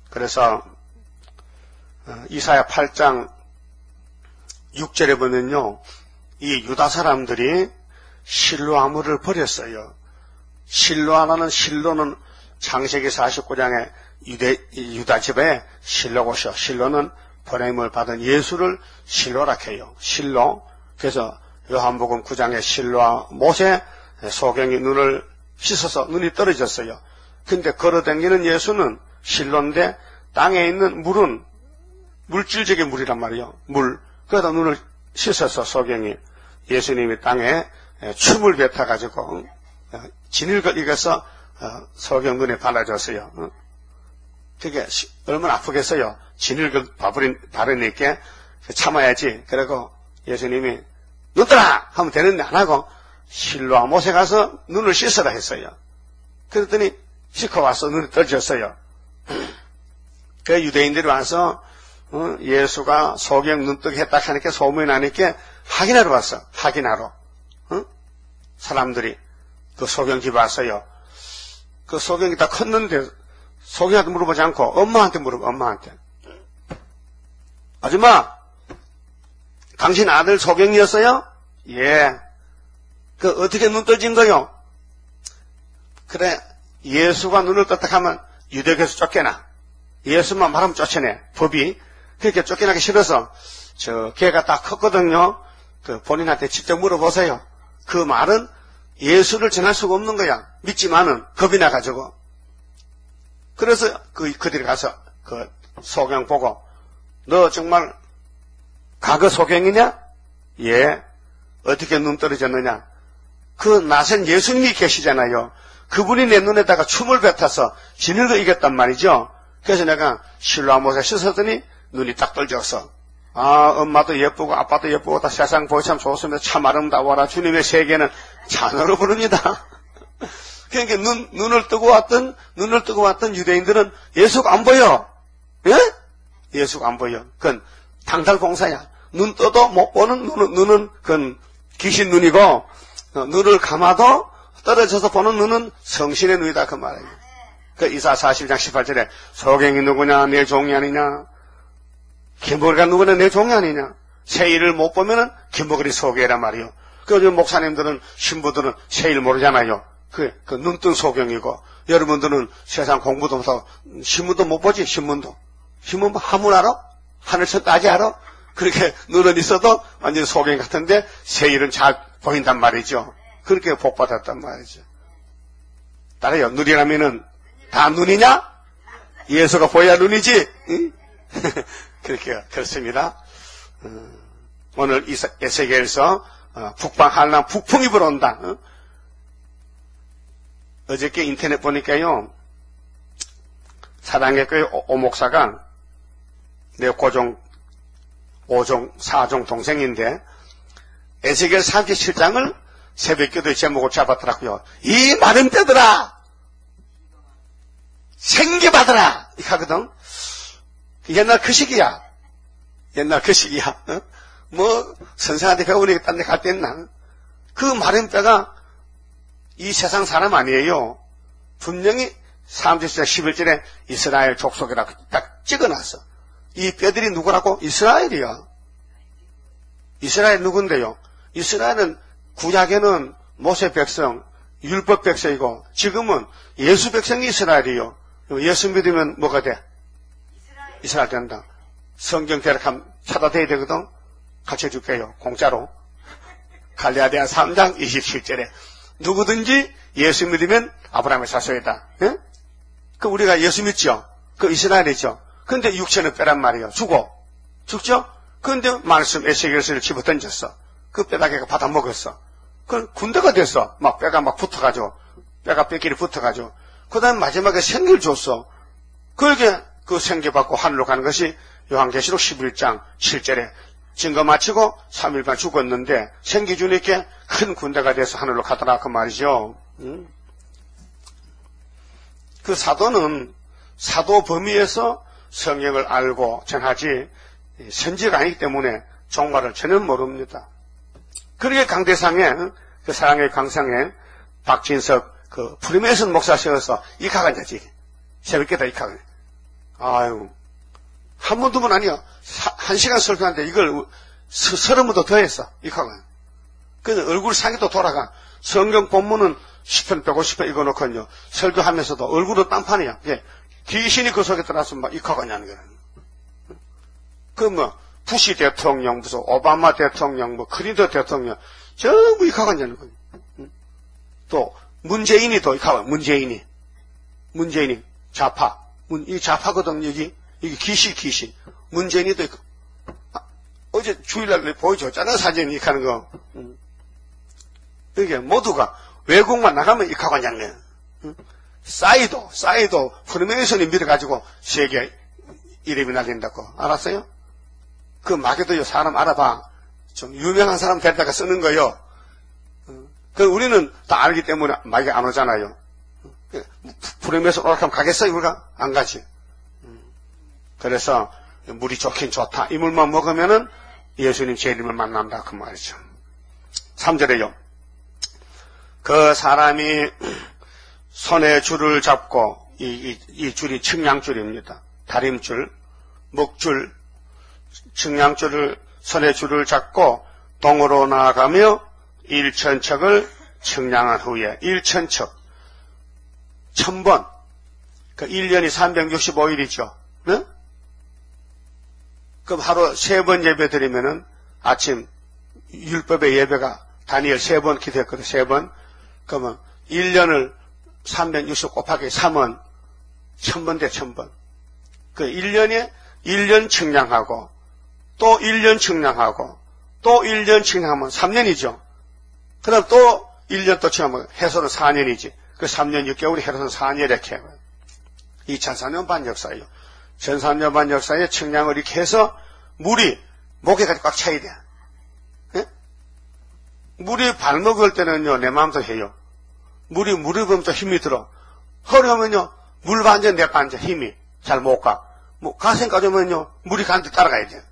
그래서 이사야 8장 6절에 보면요, 이 유다 사람들이 실로아물을 버렸어요. 실로는 창세기 49장에 유다 집에 실로고시요. 실로는 보냄을 받은 예수를 실로라 해요. 실로. 그래서 요한복음 9장에 실로와 모세 소경이 눈을 씻어서 눈이 떨어졌어요. 근데 걸어다니는 예수는 실로인데 땅에 있는 물은 물질적인 물이란 말이에요. 물. 그러다 눈을 씻어서 소경이 예수님이 땅에 춤을 뱉어가지고 진흙을 익어서 소경 눈에 발라줬어요. 그게 얼마나 아프겠어요. 진흙을 바르니까 참아야지. 그리고 예수님이 눈 떠라! 하면 되는데 안 하고 실로와 못에 가서 눈을 씻어라 했어요. 그랬더니 씻고 와서 눈이 떠졌어요. 그 유대인들이 와서 예수가 소경 눈뜨기 했다 하니까 소문이 나니까 확인하러 왔어. 확인하러. 사람들이 그 소경 집에 왔어요. 그 소경이 다 컸는데 소경한테 물어보지 않고 엄마한테 물어봐. 엄마한테. 아줌마, 당신 아들 소경이었어요? 예. 그 어떻게 눈 떠진 거요? 그래, 예수가 눈을 떴다 하면 유대교에서 쫓겨나. 예수만 말하면 쫓아내. 법이. 그렇게 쫓겨나기 싫어서 걔가 다 컸거든요. 그 본인한테 직접 물어보세요. 그 말은 예수를 전할 수가 없는 거야. 믿지만은 겁이 나가지고. 그래서 그들이 가서 그 소경 보고 너 정말 과거 소경이냐? 예. 어떻게 눈 떨어졌느냐? 그 나선 예수님이 계시잖아요. 그분이 내 눈에다가 춤을 뱉어서 진흙을 이겼단 말이죠. 그래서 내가 실로와 못에 씻었더니 눈이 딱 떨어졌어. 아, 엄마도 예쁘고 아빠도 예쁘고 다 세상 보기 참 좋으면 참 아름다워라. 주님의 세계는 자녀로 부릅니다. 그러니까 눈을 뜨고 왔던 유대인들은 예수가 안 보여. 예? 예수가 안 보여. 그건 당달봉사야. 눈 떠도 못 보는 눈은 그건 귀신 눈이고, 눈을 감아도 떨어져서 보는 눈은 성신의 눈이다. 그 말이에요. 그 이사 40장 18절에 소경이 누구냐? 내 종이 아니냐? 김버리가 누구냐? 내 종이 아니냐? 세일을 못 보면은 김버리 소경이란 말이요. 그 요즘 목사님들은, 신부들은 세일 모르잖아요. 그 눈뜬 소경이고, 여러분들은 세상 공부도 못하고, 신문도 못 보지, 신문도. 신문 하문 알아? 하늘천 따지 알아? 그렇게 눈은 있어도 완전 소경 같은데, 세일은 잘 보인단 말이죠. 그렇게 복받았단 말이죠. 따라요. 눈이라면은 다 눈이냐? 예수가 보여야 눈이지? 응? 그렇습니다. 오늘 에스겔서 북방 한란 북풍이 불어온다. 어저께 인터넷 보니까요, 사랑의 교회 오목사가 내 고종 5종 4종 동생인데 에스겔 37장을 새벽기도의 제목으로 잡았더라고요. 이 마른 뼈들아 생기받으라 이렇게 하거든. 옛날 그 시기야. 옛날 그 시기야. 뭐 선생한테 배우니까 딴 데 갈 때 있나. 그 마른 뼈가 이 세상 사람 아니에요. 분명히 37장 11절에 이스라엘 족속이라고 딱 찍어놨어. 이 뼈들이 누구라고? 이스라엘이야. 이스라엘 누군데요? 이스라엘은 구약에는 모세 백성, 율법 백성이고 지금은 예수 백성이 이스라엘이요. 예수 믿으면 뭐가 돼? 이스라엘 된다. 성경 대략하면 찾아대야 되거든. 가르쳐줄게요. 공짜로. 갈라디아 3장 27절에 누구든지 예수 믿으면 아브라함의 자손이다. 예? 그 우리가 예수 믿죠? 그 이스라엘이죠. 근데 육체는 뼈란 말이에요. 죽죠? 근데 말씀 에스겔서를 집어 던졌어. 그 뼈다귀가 받아 먹었어. 그 군대가 됐어. 막 뼈가 막 붙어가지고, 뼈가 뼈끼리 붙어가지고. 그 다음 마지막에 생기를 줬어. 그렇게 그 생기 받고 하늘로 가는 것이 요한계시록 11장 7절에 증거 마치고 3일간 죽었는데 생기 주니까 큰 군대가 돼서 하늘로 가더라 그 말이죠. 그 사도는 사도 범위에서 성경을 알고 전하지 선지가 아니기 때문에 종말을 전혀 모릅니다. 그러게 강대상에 그 사랑의 강상에 박진석 그 프리메이슨 목사 세워서 이카가 자지 새벽기다 이카가. 아유 한 번 두 번 아니야. 1시간 설교하는데 이걸 30번도 더 했어 이카가. 그래서 얼굴 상에도 돌아가. 성경 본문은 10편 150편 이거 놓거든요. 설교하면서도 얼굴은 딴판이야. 예. 귀신이 그 속에 들어와서 막 이카가냐는 거야. 그 뭐 부시 대통령, 무슨 오바마 대통령, 뭐 클린턴 대통령 전부 이카가냐는 거예요. 또 문재인이 또 이카가. 문재인이 좌파. 이 좌파거든 여기 귀신. 문재인이도 있고. 어제 주일날 보여줬잖아 사진 이카는 거. 이게 모두가 외국만 나가면 이카가냐는 거야. 싸이도 프리메이슨이 밀어가지고 세계 이름이 날린다고 알았어요? 그 마개도요 사람 알아봐. 좀 유명한 사람 데려다가 쓰는 거요. 그 우리는 다 알기 때문에 마개 안 오잖아요. 프리메이슨 오락하면 가겠어요 우리가? 안 가지. 그래서 물이 좋긴 좋다. 이 물만 먹으면은 예수님 제 이름을 만난다 그 말이죠. 3절에요. 그 사람이 손에 줄을 잡고 이 줄이 측량줄입니다. 다림줄, 목줄, 측량줄을 손에 줄을 잡고 동으로 나아가며 1,000척을 측량한 후에 1,000척 1000번 그 1년이 365일이죠. 네? 그럼 하루 3번 예배 드리면은 아침 율법의 예배가 다니엘 3번 기도했거든. 3번 그러면 1년을 360 곱하기 3은 1000번 대 1000번. 그 1년에 1년 측량하고 또 1년 측량하고 또 1년 측량하면 3년이죠. 그 다음 또 1년 또 측량하면 해소는 4년이지. 그 3년 6개월이 해소는 4년 이렇게 해요. 2004년 반 역사예요. 1400년 반 역사에 측량을 이렇게 해서 물이 목에까지 꽉 차야 돼. 예? 물이 발목 올 때는요 내 마음도 해요. 물이 무릎은 또 힘이 들어. 허리 오면요, 물 반전, 내 반전, 힘이 잘 못 가. 뭐, 가슴까지 오면요, 물이 가는데 따라가야 돼.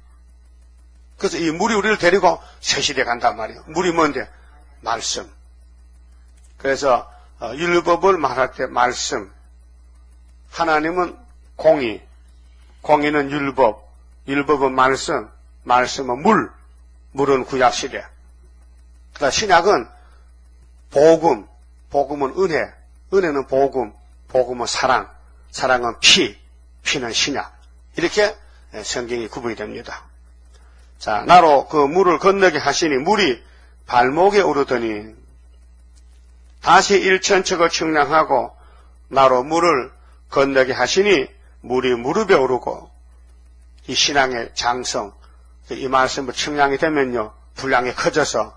그래서 이 물이 우리를 데리고 세시대 간단 말이에요. 물이 뭔데? 말씀. 그래서, 율법을 말할 때 말씀. 하나님은 공의. 공의는 율법. 율법은 말씀. 말씀은 물. 물은 구약시대. 그다음 신약은 복음. 복음은 은혜, 은혜는 복음, 복음은 사랑, 사랑은 피, 피는 신약. 이렇게 성경이 구분이 됩니다. 자, 나로 그 물을 건너게 하시니 물이 발목에 오르더니 다시 1,000척을 측량하고 나로 물을 건너게 하시니 물이 무릎에 오르고 이 신앙의 장성, 이 말씀을 청량이 되면요, 분량이 커져서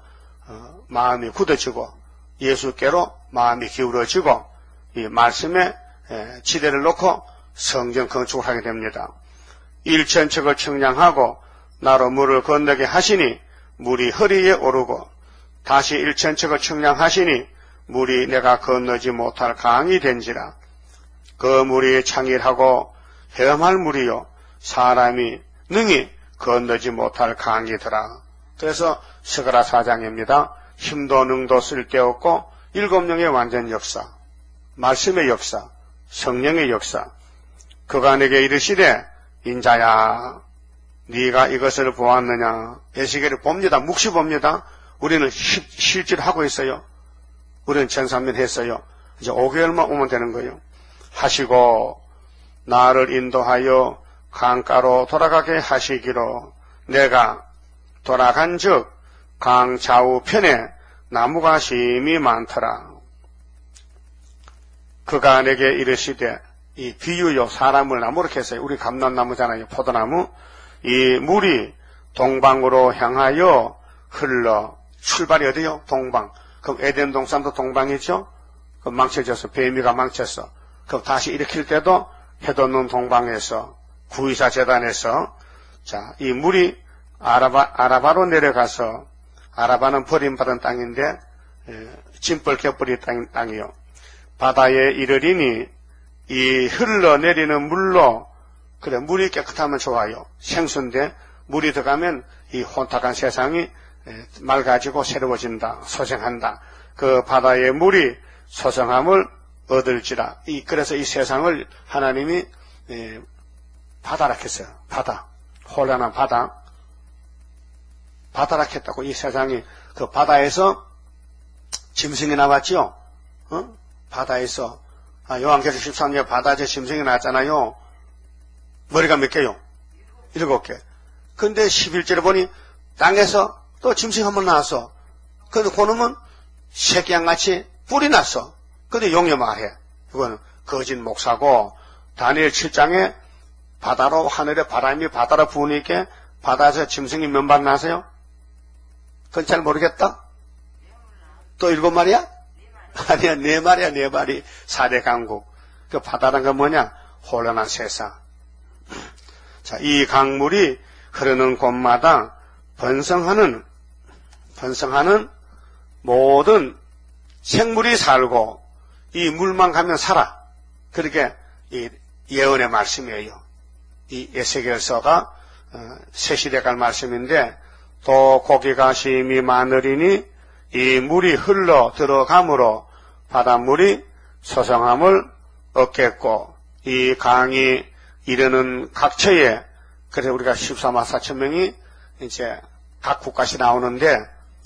마음이 굳어지고 예수께로 마음이 기울어지고 이 말씀에 지대를 놓고 성전 건축을 하게 됩니다. 일천척을 청량하고 나로 물을 건너게 하시니 물이 허리에 오르고 다시 일천척을 청량하시니 물이 내가 건너지 못할 강이 된지라. 그 물이 창일하고 헤엄할 물이요 사람이 능히 건너지 못할 강이더라. 그래서 스가랴 4장입니다. 힘도 능도 쓸데없고 7영의 완전 역사, 말씀의 역사, 성령의 역사. 그가 내게 이르시되 인자야 네가 이것을 보았느냐. 에스겔을 봅니다. 묵시 봅니다. 우리는 실제로 하고 있어요. 우리는 전산면 했어요. 이제 5개월만 오면 되는 거예요. 하시고 나를 인도하여 강가로 돌아가게 하시기로 내가 돌아간 즉 강 좌우편에 나무가 심이 많더라. 그가 내게 이르시되 이 비유요 사람을 나무로 했어요. 우리 감람나무잖아요. 포도나무. 이 물이 동방으로 향하여 흘러 출발이 어디요? 동방. 그럼 에덴 동산도 동방이죠? 그럼 망쳐져서 뱀이가 망쳤어. 그럼 다시 일으킬 때도 해돋는 동방에서 구이사 재단에서 자, 이 물이 아라바로 내려가서 아라바는 버림받은 땅인데 짐벌 갯벌이 땅이요. 바다에 이르리니 이 흘러내리는 물로 그래 물이 깨끗하면 좋아요. 생수인데 물이 들어가면 이 혼탁한 세상이 맑아지고 새로워진다. 소생한다. 그 바다의 물이 소생함을 얻을지라. 그래서 이 세상을 하나님이 바다라 했어요. 바다. 혼란한 바다. 바다라 했다고. 이 세상이 그 바다에서 짐승이 나왔죠. 바다에서 요한계시록 13년 바다에서 짐승이 나왔잖아요. 머리가 몇 개요? 7개. 근데 11절에 보니 땅에서 또 짐승이 한 번 나왔어. 근데 그놈은 새끼양같이 뿔이 났어. 근데 용이 말해. 이거는 거짓 목사고 다니엘 7장에 바다로 하늘에 바람이 바다로 부으니까 바다에서 짐승이 몇 마리 나세요? 그건 잘 모르겠다. 또 7마리야? 아니야, 4마리야, 4마리. 4대 강국. 그 바다란 건 뭐냐? 혼란한 세상. 자, 이 강물이 흐르는 곳마다 번성하는 모든 생물이 살고 이 물만 가면 살아. 그렇게 이 예언의 말씀이에요. 이 에스겔서가 새 시대 갈 말씀인데 또 고기가 심이 많으리니 이 물이 흘러 들어가므로 바닷물이 소성함을 얻겠고 이 강이 이르는 각처에 그래서 우리가 14만 4천 명이 이제 각 국가씩 나오는데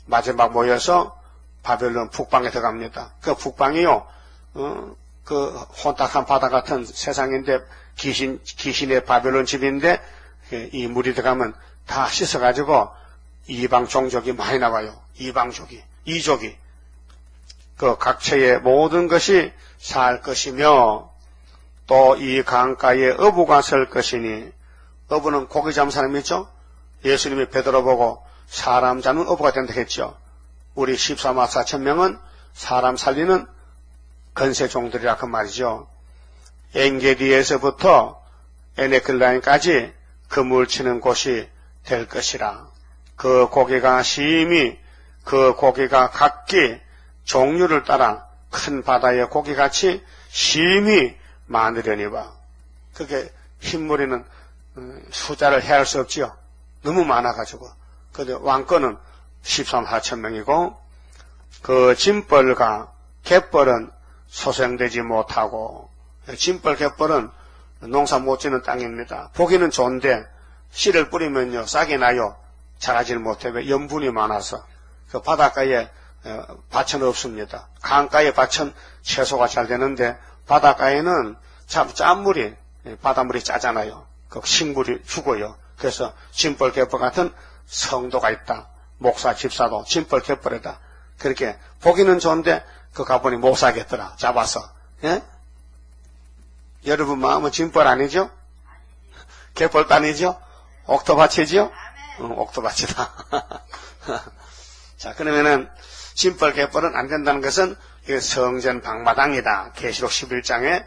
마지막 모여서 바벨론 북방에 들어갑니다. 그 북방이요, 그 혼탁한 바다 같은 세상인데 귀신의 바벨론 집인데 이 물이 들어가면 다 씻어가지고 이방 종족이 많이 나와요. 이방족이, 이족이. 그 각처의 모든 것이 살 것이며 또 이 강가에 어부가 설 것이니 어부는 고기 잡는 사람이죠. 예수님이 베드로 보고 사람 잡는 어부가 된다 했죠. 우리 14만 4천 명은 사람 살리는 건세종들이라 그 말이죠. 엔게디에서부터 에네클라인까지 그물 치는 곳이 될 것이라. 그 고기가 심히 그 고기가 각기 종류를 따라 큰 바다의 고기같이 심히 많으려니와. 그게 흰물이는 숫자를 헤아릴 수 없지요. 너무 많아가지고. 근데 왕권은 13, 4천 명이고 그 짐벌과 갯벌은 소생되지 못하고 짐벌 갯벌은 농사 못 짓는 땅입니다. 보기는 좋은데 씨를 뿌리면요 싹이 나요. 자라질 못해. 왜? 염분이 많아서. 그 바닷가에 밭은 없습니다. 강가에 밭은 채소가 잘 되는데 바닷가에는 짠물이 바닷물이 짜잖아요. 그 식물이 죽어요. 그래서 짐벌 갯벌 같은 성도가 있다. 목사 집사도 짐벌 갯벌에다. 그렇게 보기는 좋은데 그 가보니 못 사겠더라. 잡아서. 예? 여러분 마음은 짐벌 아니죠? 갯벌도 아니죠? 옥토밭이죠? 옥토바치다. 자, 그러면은 짐벌 갯벌은 안 된다는 것은 이게 성전 방마당이다. 계시록 11장에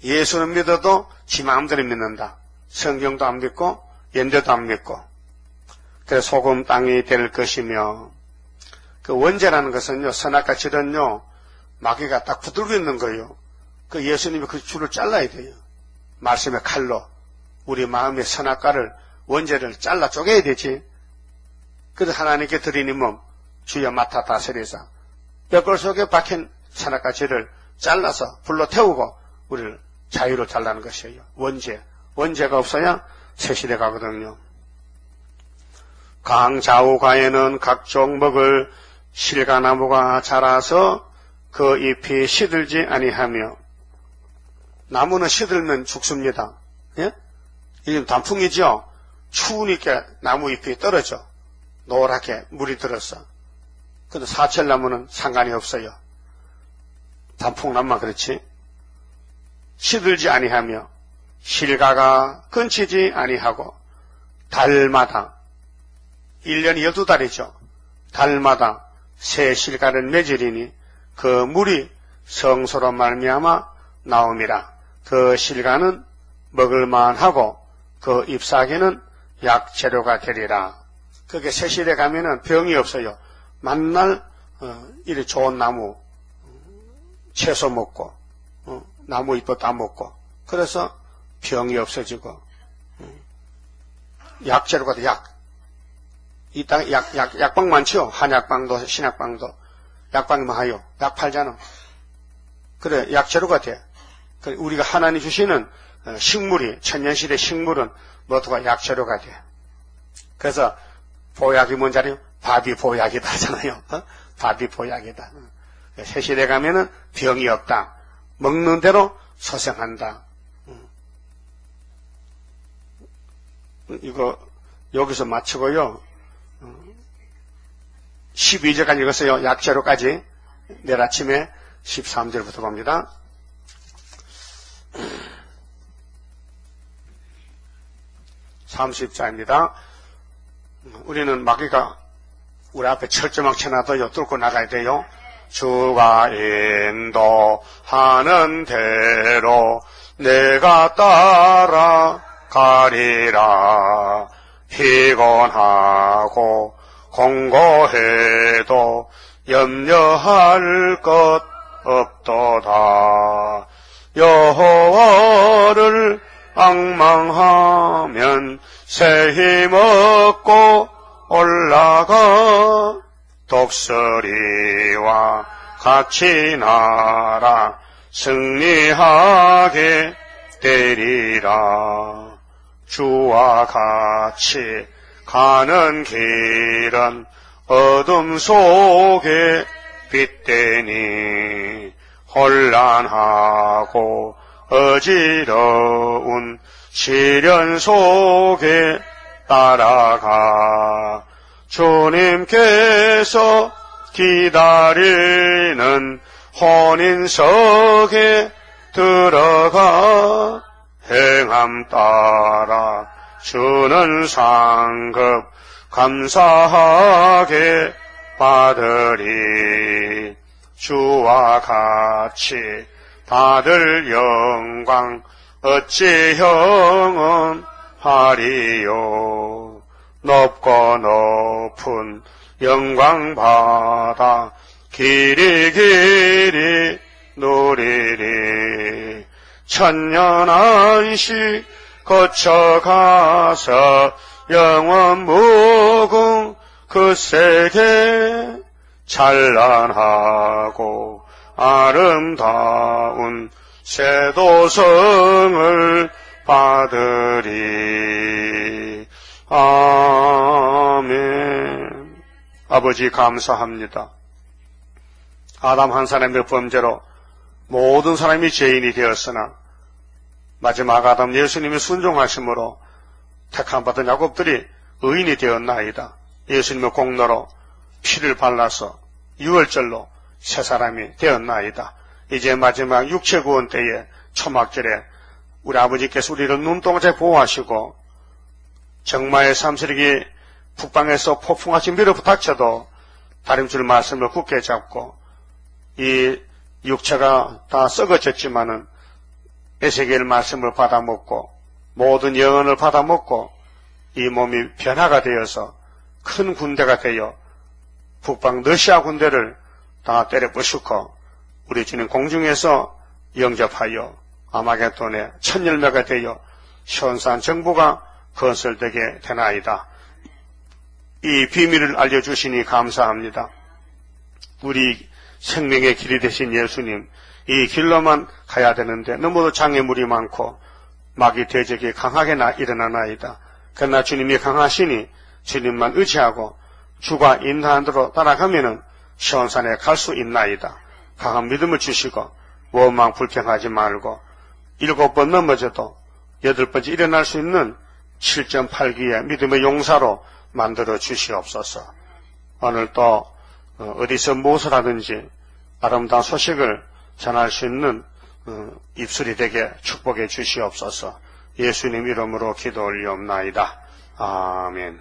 예수는 믿어도 지 마음대로 믿는다. 성경도 안 믿고 연대도 안 믿고. 그래서 소금 땅이 될 것이며, 그 원죄라는 것은요, 선악과 질은요, 마귀가 딱 붙들고 있는 거예요. 그 예수님이 그 줄을 잘라야 돼요. 말씀의 칼로 우리 마음의 선악과를, 원죄를 잘라 쪼개야 되지. 그래서 하나님께 드리니 몸 주여 맡아 다스리사, 뼈골 속에 박힌 선악과 질을 잘라서 불로 태우고 우리를 자유로 달라는 것이에요. 원죄가 없어야 새 시대 가거든요. 강 좌우가에는 각종 먹을 실과나무가 자라서 그 잎이 시들지 아니하며, 나무는 시들면 죽습니다. 예? 이게 단풍이죠. 추우니까 나무 잎이 떨어져. 노랗게 물이 들었어. 근데 사철나무는 상관이 없어요. 단풍나무만 그렇지. 시들지 아니하며 실과가 끊치지 아니하고, 달마다 1년이 12달이죠. 달마다 새 실과를 맺으리니 그 물이 성소로 말미암아 나옴이라. 그 실과는 먹을만하고 그 잎사귀는 약재료가 되리라. 그게 새 시대 가면은 병이 없어요. 만날 이리 좋은 나무 채소 먹고 나무 잎도 다 먹고, 그래서 병이 없어지고 약재료가 돼. 이 땅에 약방 많죠? 한약방도 신약방도. 약방이 많아요. 약 팔잖아. 그래, 약재료가 돼. 우리가 하나님 주시는 식물이, 천년시대 식물은 모두가 약재료가 돼. 그래서 보약이 뭔지 알아요? 밥이 보약이다 하잖아요. 밥이 보약이다. 새 시대 가면은 병이 없다. 먹는 대로 소생한다. 이거 여기서 마치고요. 12절까지 읽었어요. 약재료까지. 내일 아침에 13절부터 봅니다. (30자입니다) 우리는 마귀가 우리 앞에 철조망 쳐놔도요, 뚫고 나가야 돼요. 주가 인도하는 대로 내가 따라가리라. 피곤하고 공고해도 염려할 것 없도다. 여호와를 앙망하면 새 힘 얻고 올라가. 독수리와 같이 날아 승리하게 되리라. 주와 같이 가는 길은 어둠 속에 빛되니 혼란하고 어지러운 시련 속에 따라가. 주님께서 기다리는 혼인석에 들어가. 행함 따라 주는 상급 감사하게 받으리. 주와 같이 받을 영광 어찌 형언하리요. 높고 높은 영광 받아 길이 길이 누리리. 천년 안식 거쳐가서 영원 무궁 그 세계 찬란하고 아름다운 새도성을 받으리. 아멘. 아버지 감사합니다. 아담 한 사람의 범죄로 모든 사람이 죄인이 되었으나 마지막 아담 예수님이 순종하심으로 택함받은 야곱들이 의인이 되었나이다. 예수님의 공로로 피를 발라서 유월절로 새 사람이 되었나이다. 이제 마지막 육체 구원 때에 초막절에 우리 아버지께서 우리를 눈동자에 보호하시고 정마의 삼세력이 북방에서 폭풍같이 밀어닥쳐도 다림줄 말씀을 굳게 잡고 이 육체가 다 썩어졌지만은 에스겔 말씀을 받아먹고 모든 영혼을 받아먹고 이 몸이 변화가 되어서 큰 군대가 되어 북방 러시아 군대를 다 때려 부수고 우리 주님 공중에서 영접하여 아마겟돈의 첫 열매가 되어 시온산 정부가 건설되게 되나이다. 이 비밀을 알려주시니 감사합니다. 우리 생명의 길이 되신 예수님, 이 길로만 가야 되는데 너무도 장애물이 많고 마귀 대적이 강하게 일어나나이다. 그러나 주님이 강하시니 주님만 의지하고 주가 인도한 대로 따라가면은 시온산에 갈 수 있나이다. 강한 믿음을 주시고 원망 불평하지 말고 7번 넘어져도 8번째 일어날 수 있는 7.8기의 믿음의 용사로 만들어 주시옵소서. 오늘 또 어디서 무엇을 하든지 아름다운 소식을 전할 수 있는 입술이 되게 축복해 주시옵소서. 예수님 이름으로 기도 올리옵나이다. 아멘.